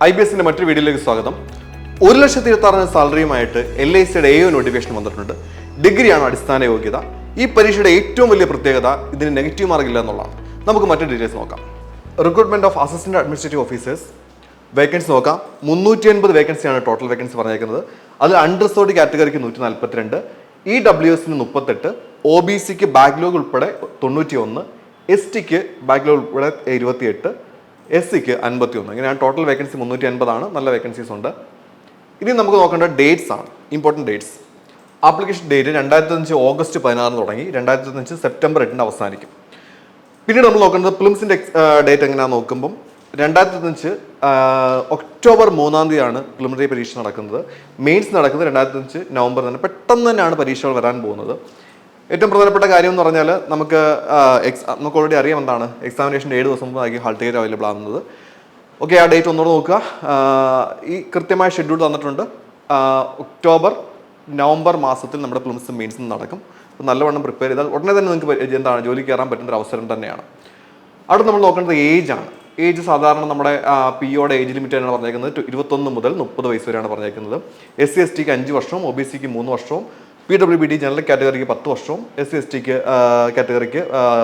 IBSന്റെ മറ്റൊരു വീഡിയോയിലേക്ക് സ്വാഗതം. 1,26,000 സാലറിയുമായിട്ട് LICയുടെ AO നോട്ടിഫിക്കേഷൻ വന്നിട്ടുണ്ട്. ഡിഗ്രിയാണ് അടിസ്ഥാന യോഗ്യത. ഈ പരീക്ഷയുടെ ഏറ്റവും വലിയ പ്രത്യേകത ഇതിന് നെഗറ്റീവ് മാർക്ക് ഇല്ല എന്നുള്ളതാണ്. നമുക്ക് മറ്റു ഡീറ്റെയിൽസ് നോക്കാം. Recruitment of assistant administrative officers vacancy നോക്കാം. 350 വേക്കൻസിയാണ് ടോട്ടൽ വേക്കൻസി പറഞ്ഞേക്കുന്നത്. അതിൽ അൺറിസർവ്ഡ് കാറ്റഗറിക്ക് 142, EWSന് 38, OBCക്ക് ബാക്ക്ലോഗ് ഉൾപ്പെടെ 91, STക്ക് ബാക്ക്ലോഗ് ഉൾപ്പെടെ 28, SCക്ക് 51. ഇങ്ങനെയാണ് ടോട്ടൽ വേക്കൻസി 350 ആണ്. നല്ല വേക്കൻസീസ് ഉണ്ട്. ഇനി നമുക്ക് നോക്കേണ്ട ഡേറ്റ്സ് ആണ്, important dates. Application date 2005 August 16 തുടങ്ങി 2005 സെപ്റ്റംബർ 8 അവസാനിക്കും. പിന്നീട് നമ്മൾ നോക്കേണ്ടത് പ്രിലിംസിൻ്റെ ഡേറ്റ് എങ്ങനെയാണെന്ന് നോക്കുമ്പം 2005 ഒക്ടോബർ 3 പ്രിലിമിനറി പരീക്ഷ നടക്കുന്നത്. മെയിൻസ് നടക്കുന്നത് 2005 നവംബർ തന്നെ. പെട്ടെന്ന് തന്നെയാണ് പരീക്ഷകൾ വരാൻ പോകുന്നത്. ഏറ്റവും പ്രധാനപ്പെട്ട കാര്യം എന്ന് പറഞ്ഞാൽ നമുക്ക് ഓൾറെഡി അറിയാം എന്താണ് എക്സാമിനേഷൻ്റെ 7 ദിവസം മുമ്പായിരിക്കും ഹാൾ ടിക്കറ്റ് അവൈലബിൾ ആകുന്നത്. ഓക്കെ, ആ ഡേറ്റ് ഒന്നുകൂടെ നോക്കുക. ഈ കൃത്യമായ ഷെഡ്യൂൾ തന്നിട്ടുണ്ട്. ഒക്ടോബർ നവംബർ മാസത്തിൽ നമ്മുടെ പ്രിലിംസും മെയിൻസും നടക്കും. അപ്പോൾ നല്ലവണ്ണം പ്രിപ്പയർ ചെയ്താൽ ഉടനെ തന്നെ നിങ്ങൾക്ക് എന്താണ് ജോലി കയറാൻ പറ്റുന്ന ഒരു അവസരം തന്നെയാണ്. അവിടെ നമ്മൾ നോക്കേണ്ടത് ഏജ് ആണ്. ഏജ് സാധാരണ നമ്മുടെ POയുടെ ഏജ് ലിമിറ്റ് ആണ് പറഞ്ഞേക്കുന്നത് 21 മുതൽ 30 വയസ്സ് വരെയാണ് പറഞ്ഞേക്കുന്നത്. SC STക്ക് 5 വർഷവും OBCക്ക് 3 വർഷവും PWBD ജനറൽ കാറ്റഗറിക്ക് 10 വർഷവും SC STക്ക് കാറ്റഗറിക്ക്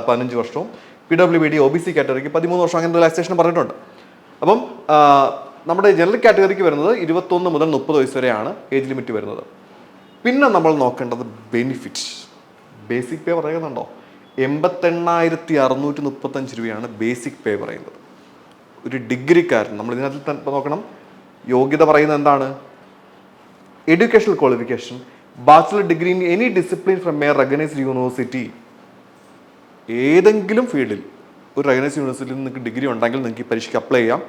15 വർഷവും PWBD OBC കാറ്റഗറിക്ക് 13 വർഷം അങ്ങനെ റിലാക്സേഷൻ പറഞ്ഞിട്ടുണ്ട്. അപ്പം നമ്മുടെ ജനറൽ കാറ്റഗറിക്ക് വരുന്നത് 21 മുതൽ 30 വയസ്സ് വരെയാണ് ഏജ് ലിമിറ്റ് വരുന്നത്. പിന്നെ നമ്മൾ നോക്കേണ്ടത് ബെനിഫിറ്റ്. ബേസിക് പേ പറയുന്നുണ്ടോ? 88,635 രൂപയാണ് ബേസിക് പേ പറയുന്നത്. ഒരു ഡിഗ്രിക്കാരൻ നമ്മൾ ഇതിനകത്ത് നോക്കണം. യോഗ്യത പറയുന്നത് എന്താണ്? Educational qualification bachelor degree in any discipline from A recognised university. ഏതെങ്കിലും ഫീൽഡിൽ ഒരു റെക്കഗ്നൈസ്ഡ് യൂണിവേഴ്സിറ്റിയിൽ നിങ്ങൾക്ക് ഡിഗ്രി ഉണ്ടെങ്കിൽ നിങ്ങൾക്ക് ഈ പരീക്ഷയ്ക്ക് അപ്ലൈ ചെയ്യാം.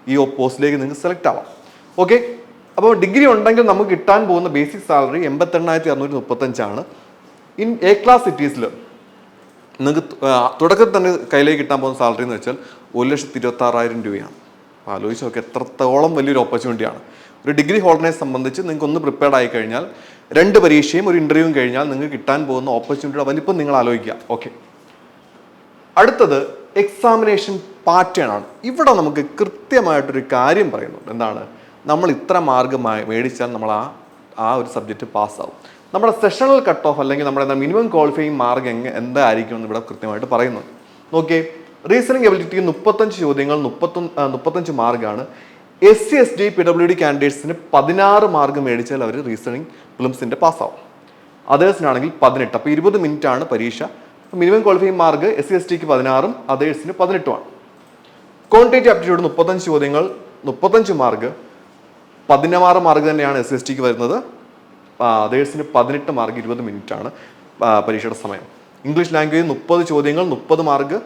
ഈ പോസ്റ്റിലേക്ക് നിങ്ങൾക്ക് സെലക്ട് ആവാം. ഓക്കെ, അപ്പോൾ ഡിഗ്രി ഉണ്ടെങ്കിൽ നമുക്ക് കിട്ടാൻ പോകുന്ന ബേസിക് സാലറി 88,635 ആണ്. ഇൻ A ക്ലാസ് സിറ്റീസിൽ നിങ്ങൾക്ക് തുടക്കത്തിൽ തന്നെ കയ്യിലേക്ക് കിട്ടാൻ പോകുന്ന സാലറി എന്ന് വെച്ചാൽ 1,26,000 രൂപയാണ്. അപ്പോൾ ആലോചിച്ച് നോക്കി എത്രത്തോളം വലിയൊരു ഓപ്പർച്യൂണിറ്റിയാണ്. ഒരു ഡിഗ്രി ഹോൾഡറിനെ സംബന്ധിച്ച് നിങ്ങൾക്ക് ഒന്ന് പ്രിപ്പയർഡ് ആയി കഴിഞ്ഞാൽ 2 പരീക്ഷയും ഒരു ഇൻ്റർവ്യൂവും കഴിഞ്ഞാൽ നിങ്ങൾക്ക് കിട്ടാൻ പോകുന്ന ഓപ്പർച്യൂണിറ്റിയുടെ വലിപ്പം നിങ്ങൾ ആലോചിക്കുക. ഓക്കെ, അടുത്തത് എക്സാമിനേഷൻ പാറ്റേൺ ആണ്. ഇവിടെ നമുക്ക് കൃത്യമായിട്ടൊരു കാര്യം പറയുന്നുണ്ട്. എന്താണ്? നമ്മൾ ഇത്ര മാർക്ക് മേടിച്ചാൽ നമ്മൾ ആ ഒരു സബ്ജക്റ്റ് പാസ്സാവും. നമ്മുടെ സെഷണൽ കട്ട് ഓഫ് അല്ലെങ്കിൽ നമ്മുടെ മിനിമം ക്വാളിഫയിങ് മാർക്ക് എന്തായിരിക്കും എന്ന് ഇവിടെ കൃത്യമായിട്ട് പറയുന്നുണ്ട്. നോക്കിയേ, റീസണിങ് എബിലിറ്റിക്ക് 35 ചോദ്യങ്ങൾ 35 മാർക്കാണ്. SC ST PWD കാൻഡിഡേറ്റ്സിന് 16 മാർക്ക് മേടിച്ചാൽ അവർ റീസണിങ് പ്രിലിംസിൻ്റെ പാസ്സാവും. അതേഴ്സിനാണെങ്കിൽ 18. അപ്പോൾ 20 മിനിറ്റ് ആണ് പരീക്ഷ. മിനിമം ക്വാളിഫയിങ് മാർക്ക് SC STക്ക് 16ഉം അതേഴ്സിന് 18ഉമാണ്. ക്വാണ്ടിറ്റേറ്റീവ് ആപ്റ്റിറ്റ്യൂഡ് 35 ചോദ്യങ്ങൾ 35 മാർക്ക്. 16 മാർക്ക് തന്നെയാണ് SC STക്ക് വരുന്നത്. അതേഴ്സിന് 18 മാർക്ക്. 20 മിനിറ്റ് ആണ് പരീക്ഷയുടെ സമയം. ഇംഗ്ലീഷ് ലാംഗ്വേജ് 30 ചോദ്യങ്ങൾ 30 mark.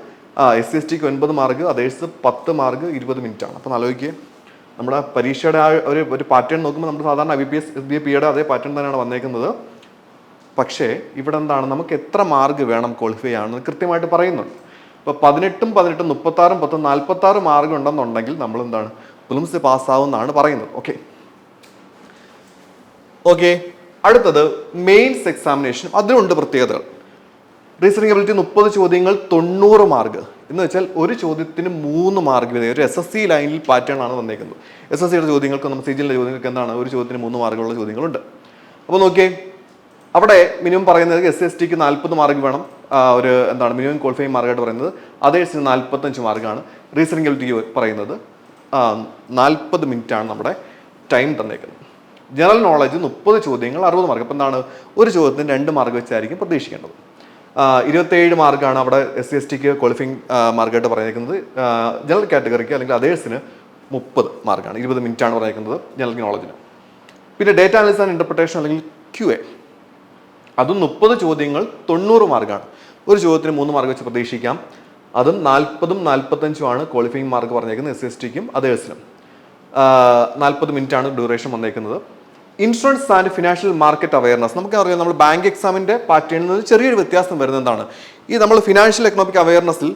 SC STക്ക് 9 mark. Others 10 mark. 20 minute ആണ്. അപ്പോൾ ആലോചിക്കുക, നമ്മുടെ പരീക്ഷയുടെ ആ ഒരു പാറ്റേൺ നോക്കുമ്പോൾ നമ്മുടെ സാധാരണ IBPS SBA POയുടെ അതേ പാറ്റേൺ തന്നെയാണ് വന്നേക്കുന്നത്. പക്ഷേ ഇവിടെ എന്താണ്, നമുക്ക് എത്ര മാർക്ക് വേണം ക്വാളിഫൈ ആണെന്ന് കൃത്യമായിട്ട് പറയുന്നുണ്ട്. ഇപ്പോൾ 18, 36, 10, 46 മാർക്ക് ഉണ്ടെന്നുണ്ടെങ്കിൽ നമ്മൾ എന്താണ് പ്രിലിംസ് പാസ്സാവുമെന്നാണ് പറയുന്നത്. ഓക്കെ, അടുത്തത് മെയിൻസ് എക്സാമിനേഷൻ. അതിലുണ്ട് പ്രത്യേകതകൾ. റീസണിങ് എബിലിറ്റി 30 ചോദ്യങ്ങൾ 90 മാർക്ക് എന്ന് വെച്ചാൽ ഒരു ചോദ്യത്തിന് 3 മാർക്ക് വീതം. ഒരു SSC ലൈനിൽ പാറ്റേൺ ആണ് വന്നേക്കുന്നത്. SSCയുടെ ചോദ്യങ്ങൾക്ക് നമ്മൾ CGLന്റെ ചോദ്യങ്ങൾക്ക് എന്താണ് ഒരു ചോദ്യത്തിന് 3 മാർക്കുള്ള ചോദ്യങ്ങളുണ്ട്. അപ്പോൾ നോക്കിയേ, അവിടെ മിനിമം പറയുന്നത് SC STക്ക് 40 മാർക്ക് വേണം. ഒരു എന്താണ് മിനിമം ക്വാളിഫയിങ് മാർക്കായിട്ട് പറയുന്നത്. അതേഴ്സിന് 45 മാർക്കാണ്. റീസണിങ് എബിലിറ്റി പറയുന്നത് 40 മിനിറ്റ് ആണ് നമ്മുടെ ടൈം തന്നേക്കുന്നത്. ജനറൽ നോളജ് 30 ചോദ്യങ്ങൾ 60 മാർക്ക്. അപ്പോൾ എന്താണ് ഒരു ചോദ്യത്തിന് 2 മാർക്ക് വെച്ചായിരിക്കും പ്രതീക്ഷിക്കേണ്ടത്. 27 മാർക്കാണ് അവിടെ SC STക്ക് ക്വാളിഫയിങ് മാർക്കായിട്ട് പറഞ്ഞേക്കുന്നത്. ജനറൽ കാറ്റഗറിക്ക് അല്ലെങ്കിൽ അതേഴ്സിന് 30 മാർക്കാണ്. 20 മിനിറ്റ് ആണ് പറഞ്ഞേക്കുന്നത് ജനറൽ നോളജിന്. പിന്നെ ഡേറ്റ അനാലിസിസ് ആൻഡ് ഇന്റർപ്രിട്ടേഷൻ അല്ലെങ്കിൽ QA, അതും 30 ചോദ്യങ്ങൾ 90 മാർക്കാണ്. ഒരു ചോദ്യത്തിന് 3 മാർക്ക് വെച്ച് പ്രതീക്ഷിക്കാം. അതും 40ഉം 45ഉം ആണ് ക്വാളിഫയിങ് മാർക്ക് പറഞ്ഞേക്കുന്നത് SC STക്കും അതേഴ്സിനും. 40 മിനിറ്റ് ആണ് ഡ്യൂറേഷൻ വന്നേക്കുന്നത്. Insurance and financial market awareness. നമുക്കറിയാം, നമ്മൾ ബാങ്ക് എക്സാമിൻ്റെ പാറ്റേണിൽ നിന്ന് ചെറിയൊരു വ്യത്യാസം വരുന്നത് എന്താണ്, ഈ നമ്മൾ ഫിനാൻഷ്യൽ എക്കണോമിക് അവയർനെസ്സിൽ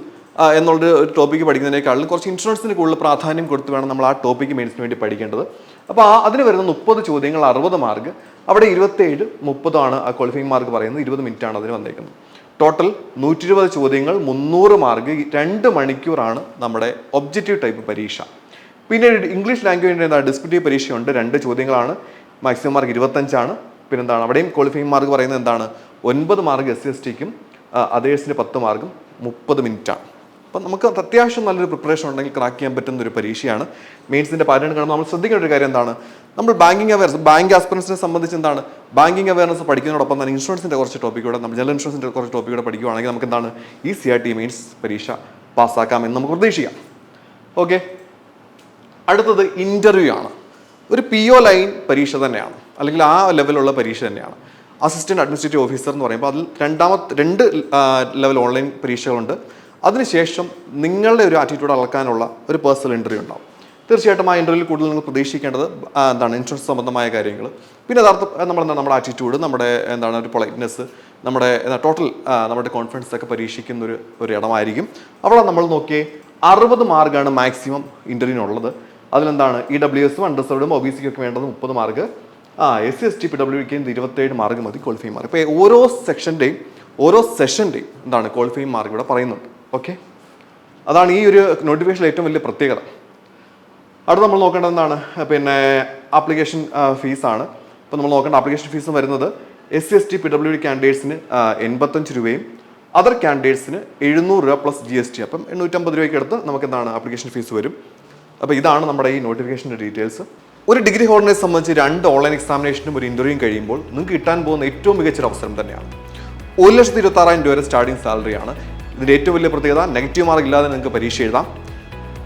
എന്നുള്ളൊരു ഒരു ടോപ്പിക്ക് പഠിക്കുന്നതിനേക്കാളും കുറച്ച് ഇൻഷുറൻസിന് കൂടുതൽ പ്രാധാന്യം കൊടുത്ത് വേണം നമ്മൾ ആ ടോപ്പിക്ക് മെയിൻസിന് വേണ്ടി പഠിക്കേണ്ടത്. അപ്പോൾ അതിന് വരുന്ന 30 ചോദ്യങ്ങൾ 60 മാർക്ക്. അവിടെ 27, 30 ആണ് ആ ക്വാളിഫയിങ് മാർക്ക് പറയുന്നത്. 20 മിനിറ്റ് ആണ് അതിന് വന്നേക്കുന്നത്. ടോട്ടൽ 120 ചോദ്യങ്ങൾ 300 മാർക്ക്. 2 മണിക്കൂറാണ് നമ്മുടെ ഒബ്ജക്റ്റീവ് ടൈപ്പ് പരീക്ഷ. പിന്നെ ഇംഗ്ലീഷ് ലാംഗ്വേജിൻ്റെ എന്താ ഡിസ്ക്രിപ്റ്റീവ് പരീക്ഷയുണ്ട്, 2 ചോദ്യങ്ങളാണ്, മാക്സിമം മാർക്ക് 25ആണ്. പിന്നെന്താണ് അവിടെയും ക്വാളിഫയിങ് മാർക്ക് പറയുന്നത് എന്താണ്, 9 മാർക്ക് SC/STക്കും അതേഴ്സിന് 10 മാർക്കും 30 മിനിറ്റാണ്. അപ്പം നമുക്ക് അത്യാവശ്യം നല്ലൊരു പ്രിപ്പറേഷൻ ഉണ്ടെങ്കിൽ ക്രാക്ക് ചെയ്യാൻ പറ്റുന്ന ഒരു പരീക്ഷയാണ്. മെയിൻസിൻ്റെ പാറ്റേൺ കാണുമ്പോൾ നമ്മൾ ശ്രദ്ധിക്കേണ്ട ഒരു കാര്യം എന്താണ്, നമ്മൾ ബാങ്കിങ് അവയർനെസ്, ബാങ്ക് ആസ്പിറൻസിനെ സംബന്ധിച്ച് എന്താണ് ബാങ്കിങ് അവയർനെസ് പഠിക്കുന്നതോടൊപ്പം തന്നെ ഇൻഷുറൻസിൻ്റെ കുറച്ച് ടോപ്പിക്കൂടെ, നമ്മൾ ജനറൽ ഇൻഷുറൻസിൻ്റെ കുറച്ച് ടോപ്പിക്കൂടെ പഠിക്കുകയാണെങ്കിൽ നമുക്ക് എന്താണ് ഈസിയായിട്ട് ഈ മെയിൻസ് പരീക്ഷ പാസ്സാക്കാമെന്ന് നമുക്ക് പ്രതീക്ഷിക്കാം. ഓക്കെ, അടുത്തത് ഇൻ്റർവ്യൂ ആണ്. ഒരു PO ലൈൻ പരീക്ഷ തന്നെയാണ്, അല്ലെങ്കിൽ ആ ലെവലുള്ള പരീക്ഷ തന്നെയാണ്. അസിസ്റ്റൻറ്റ് അഡ്മിനിസ്ട്രേറ്റീവ് ഓഫീസർ എന്ന് പറയുമ്പോൾ അതിൽ 2 ലെവൽ ഓൺലൈൻ പരീക്ഷകളുണ്ട്. അതിനുശേഷം നിങ്ങളുടെ ഒരു ആറ്റിറ്റ്യൂഡ് അളക്കാനുള്ള ഒരു പേഴ്സണൽ ഇൻ്റർവ്യൂ ഉണ്ടാവും. തീർച്ചയായിട്ടും ആ ഇൻ്റർവ്യൂവിൽ കൂടുതൽ നിങ്ങൾ പ്രതീക്ഷിക്കേണ്ടത് എന്താണ് ഇൻഷുറൻസ് സംബന്ധമായ കാര്യങ്ങൾ, പിന്നെ നമ്മുടെ ആറ്റിറ്റ്യൂഡ്, നമ്മുടെ ഒരു പൊളൈറ്റ്നെസ്, നമ്മുടെ ടോട്ടൽ നമ്മുടെ കോൺഫിഡൻസ് ഒക്കെ പരീക്ഷിക്കുന്ന ഒരു ഇടമായിരിക്കും. അവിടെ നമ്മൾ നോക്കിയേ 60 മാർക്കാണ് മാക്സിമം ഇൻ്റർവ്യൂവിനുള്ളത്. അതിലെന്താണ് EWS അൺറിസർവ്ഡും OBCക്കൊക്കെ വേണ്ടത് 30 മാർക്ക്, SC/ST PWDക്ക് 27 മാർക്ക് മതി ക്വാളിഫയിങ് മാർക്ക്. ഇപ്പോൾ ഓരോ സെഷൻ്റെയും എന്താണ് ക്വാളിഫയിങ് മാർക്ക് ഇവിടെ പറയുന്നുണ്ട്. ഓക്കെ, അതാണ് ഈ ഒരു നോട്ടിഫിക്കേഷനിൽ ഏറ്റവും വലിയ പ്രത്യേകത. അടുത്ത് നമ്മൾ നോക്കേണ്ടത് എന്താണ്, പിന്നെ ആപ്ലിക്കേഷൻ ഫീസാണ്. ഇപ്പോൾ നമ്മൾ നോക്കേണ്ട ആപ്ലിക്കേഷൻ ഫീസ് വരുന്നത് SC/ST PWD കാൻഡിഡേറ്റ്സിന് 85 രൂപയും അതർ കാൻഡിഡേറ്റ്സിന് 700 രൂപ പ്ലസ് GST, അപ്പം 850 രൂപയ്ക്ക് അടുത്ത് നമുക്ക് എന്താണ് ആപ്ലിക്കേഷൻ ഫീസ് വരും. അപ്പോൾ ഇതാണ് നമ്മുടെ ഈ നോട്ടിഫിക്കേഷൻ്റെ ഡീറ്റെയിൽസ്. ഒരു ഡിഗ്രി ഹോൾഡറിനെ സംബന്ധിച്ച് 2 ഓൺലൈൻ എക്സാമിനേഷനും ഒരു ഇൻ്റർവ്യൂയും കഴിയുമ്പോൾ നിങ്ങൾക്ക് കിട്ടാൻ പോകുന്ന ഏറ്റവും മികച്ചൊരു അവസരം തന്നെയാണ്. 1,26,000 രൂപ വരെ സ്റ്റാർട്ടിംഗ് സാലറിയാണ്. ഇതിൻ്റെ ഏറ്റവും വലിയ പ്രത്യേകത നെഗറ്റീവ് മാർക്ക് ഇല്ലാതെ നിങ്ങൾക്ക് പരീക്ഷ എഴുതാം.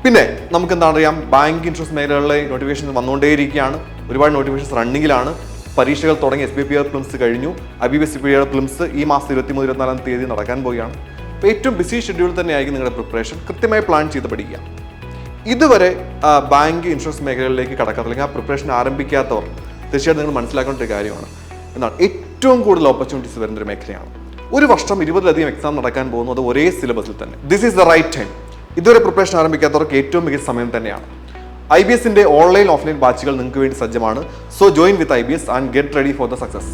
പിന്നെ നമുക്ക് എന്താണ് അറിയാം, ബാങ്ക് ഇൻഷുറൻസ് മേഖലകളിലെ നോട്ടിഫിക്കേഷൻ വന്നുകൊണ്ടേയിരിക്കുകയാണ്. ഒരുപാട് നോട്ടിഫിക്കേഷൻസ് റണ്ണിങ്ങിലാണ്. പരീക്ഷകൾ തുടങ്ങി. SBPR പ്രിലിംസ് കഴിഞ്ഞു, IBPSPR പ്രിലിംസ് ഈ മാസം 23-24 തീയതി നടക്കാൻ പോവുകയാണ്. അപ്പോൾ ഏറ്റവും ബിസി ഷെഡ്യൂൾ തന്നെയായിരിക്കും നിങ്ങളുടെ പ്രിപ്പറേഷൻ. കൃത്യമായി പ്ലാൻ ചെയ്ത് പഠിക്കുക. ഇതുവരെ ബാങ്ക് ഇൻഷുറൻസ് മേഖലകളിലേക്ക് കടക്കാത്ത അല്ലെങ്കിൽ ആ പ്രിപ്പറേഷൻ ആരംഭിക്കാത്തവർ തീർച്ചയായിട്ടും നിങ്ങൾ മനസ്സിലാക്കേണ്ട ഒരു കാര്യമാണ്, എന്താണ് ഏറ്റവും കൂടുതൽ ഓപ്പർച്യൂണിറ്റീസ് വരുന്നൊരു മേഖലയാണ്. ഒരു വർഷം 20ലധികം എക്സാം നടക്കാൻ പോകുന്നത് ഒരേ സിലബസിൽ തന്നെ. This is the right time. ഇതുവരെ പ്രിപ്പറേഷൻ ആരംഭിക്കാത്തവർക്ക് ഏറ്റവും മികച്ച സമയം തന്നെയാണ്. IBSന്റെ ഓൺലൈൻ ഓഫ്ലൈൻ ബാച്ചുകൾ നിങ്ങൾക്ക് വേണ്ടി സജ്ജമാണ്. So join with IBS and get ready for the success.